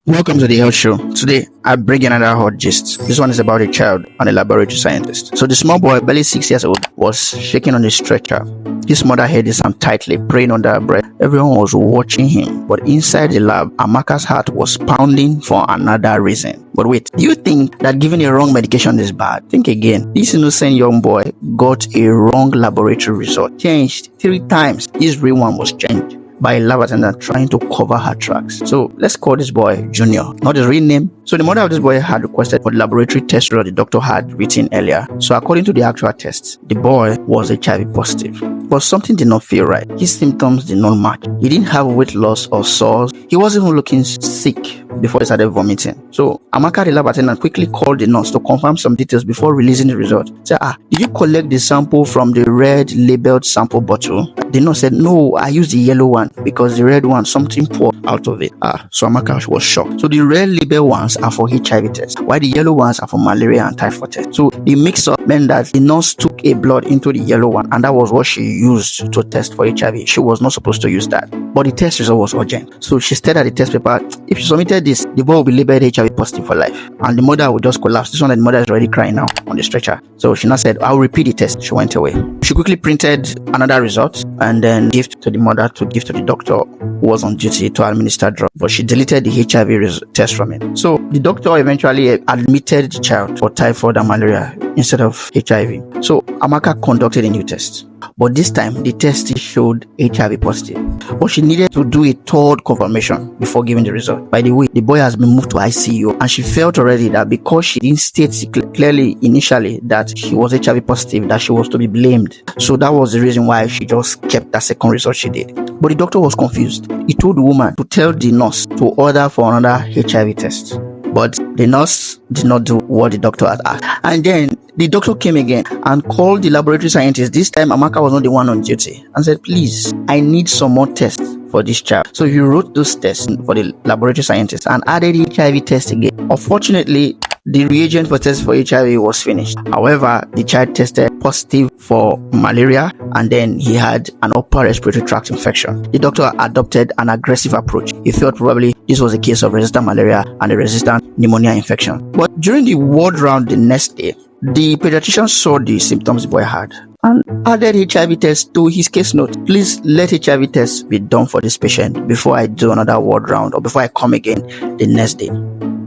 Welcome to the Health Show. Today, I bring you another hot gist. This one is about a child and a laboratory scientist. So the small boy, barely 6 years old, was shaking on a stretcher. His mother held his hand tightly, praying under her breath. Everyone was watching him, but inside the lab, Amaka's heart was pounding for another reason. But wait, do you think that giving a wrong medication is bad? Think again. This innocent young boy got a wrong laboratory result. Changed 3 times. His real one was changed by a lab attendant trying to cover her tracks. So let's call this boy Junior, not his real name. So the mother of this boy had requested for the laboratory test result the doctor had written earlier. So according to the actual tests, the boy was HIV positive. But something did not feel right. His symptoms did not match. He didn't have weight loss or sores. He wasn't even looking sick before he started vomiting. So Amaka, the lab attendant, quickly called the nurse to confirm some details before releasing the result. Said, did you collect the sample from the red labeled sample bottle? The nurse said, no, I used the yellow one because the red one, something poured out of it. So Amaka was shocked. So the red label ones are for HIV tests, while the yellow ones are for malaria and typhoid tests. So the mix-up meant that the nurse took a blood into the yellow one, and that was what she used to test for HIV. She was not supposed to use that. But the test result was urgent. So she stated at the test paper, if she submitted this, the boy will be labeled HIV positive for life. And the mother would just collapse. This one, the mother is already crying now on the stretcher. So she now said, I'll repeat the test. She went away. She quickly printed another result and then gave to the mother to give to the doctor who was on duty to administer drugs. But she deleted the HIV test from it. So the doctor eventually admitted the child for typhoid and malaria instead of HIV. So Amaka conducted a new test. But this time, the test showed HIV positive. But she needed to do a third confirmation before giving the result. By the way, the boy has been moved to ICU, and she felt already that because she didn't state clearly initially that she was HIV positive, that she was to be blamed. So that was the reason why she just kept that second result she did. But the doctor was confused. He told the woman to tell the nurse to order for another HIV test. But the nurse did not do what the doctor had asked. And then the doctor came again and called the laboratory scientist. This time, Amaka was not the one on duty, and said, please, I need some more tests for this child. So he wrote those tests for the laboratory scientist and added the HIV test again. Unfortunately, the reagent for test for HIV was finished. However, the child tested positive for malaria, and then he had an upper respiratory tract infection. The doctor adopted an aggressive approach. He felt probably this was a case of resistant malaria and a resistant pneumonia infection. But during the ward round the next day, the pediatrician saw the symptoms the boy had and added HIV test to his case note. Please let HIV test be done for this patient before I do another ward round or before I come again the next day.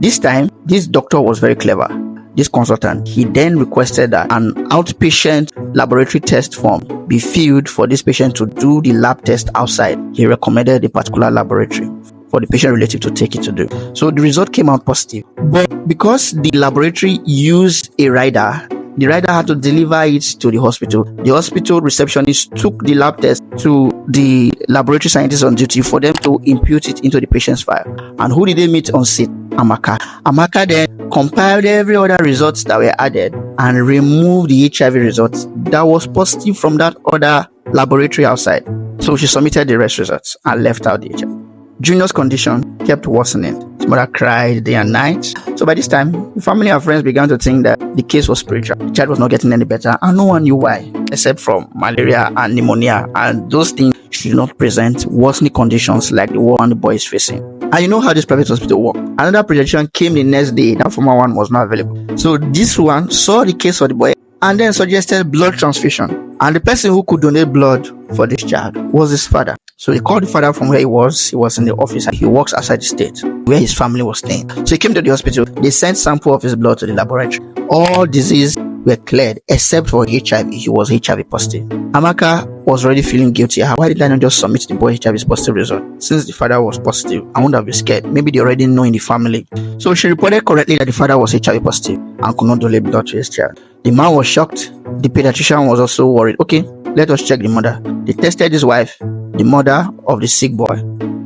This time, this doctor was very clever. This consultant, he then requested that an outpatient laboratory test form be filled for this patient to do the lab test outside. He recommended a particular laboratory for the patient relative to take it to do. So the result came out positive. But because the laboratory used a rider, the rider had to deliver it to the hospital. The hospital receptionist took the lab test to the laboratory scientist on duty for them to impute it into the patient's file. And who did they meet on scene? Amaka. Amaka then compiled every other results that were added and removed the HIV results that was positive from that other laboratory outside. So she submitted the rest results and left out the HIV. Junior's condition kept worsening. His mother cried day and night. So by this time, the family and friends began to think that the case was spiritual. The child was not getting any better, and no one knew why, except from malaria and pneumonia, and those things should not present worsening conditions like the one the boy is facing. And you know how this private hospital works. Another pediatrician came the next day. That former one was not available. So this one saw the case of the boy and then suggested blood transfusion. And the person who could donate blood for this child was his father. So he called the father from where he was. He was in the office and he works outside the state where his family was staying. So he came to the hospital. They sent sample of his blood to the laboratory. All diseases were cleared except for HIV. He was HIV positive. Amaka was already feeling guilty. Why did I not just submit the boy HIV's positive result? Since the father was positive, I wouldn't have been scared. Maybe they already know in the family. So she reported correctly that the father was HIV positive and could not donate blood to his child. The man was shocked. The pediatrician was also worried. Okay, let us check the mother. They tested his wife, the mother of the sick boy.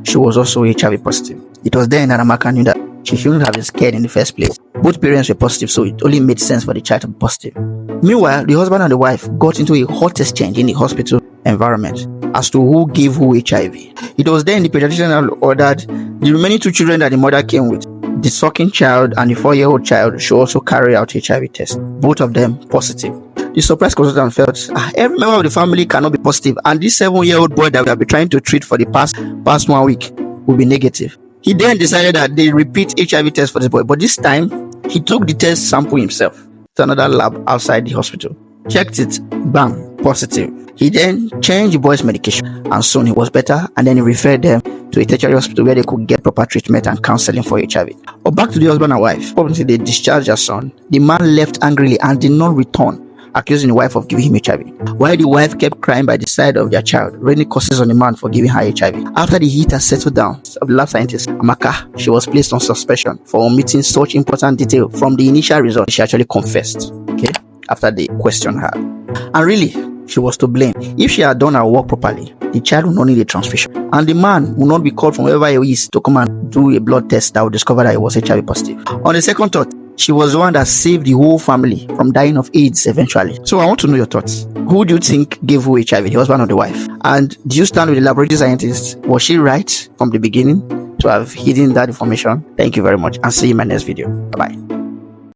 She was also HIV positive. It was then that Amaka knew that she shouldn't have been scared in the first place. Both parents were positive, so it only made sense for the child to be positive. Meanwhile, the husband and the wife got into a hot exchange in the hospital environment as to who gave who HIV. It was then the pediatrician ordered the remaining 2 children that the mother came with, the sucking child and the 4-year-old child, should also carry out HIV tests. Both of them positive. The surprised consultant felt every member of the family cannot be positive, and this 7-year-old boy that we have been trying to treat for the past 1 week will be negative. He then decided that they repeat HIV test for this boy, but this time he took the test sample himself to another lab outside the hospital, checked it, bam, positive. He then changed the boy's medication, and soon he was better, and then he referred them to a tertiary hospital where they could get proper treatment and counseling for HIV. But back to the husband and wife. Until they discharged their son, the man left angrily and did not return, accusing the wife of giving him HIV, while the wife kept crying by the side of their child, raining curses on the man for giving her HIV. After the heat had settled down, of the lab scientist, Amaka, she was placed on suspension for omitting such important detail from the initial result. She actually confessed, okay, after they questioned her. And really, she was to blame. If she had done her work properly, the child would not need a transfusion, and the man would not be called from wherever he is to come and do a blood test that would discover that he was HIV positive. On the second thought, she was the one that saved the whole family from dying of AIDS eventually. So I want to know your thoughts. Who do you think gave who HIV, the husband or the wife? And do you stand with the laboratory scientist? Was she right from the beginning to have hidden that information? Thank you very much, and see you in my next video. Bye-bye.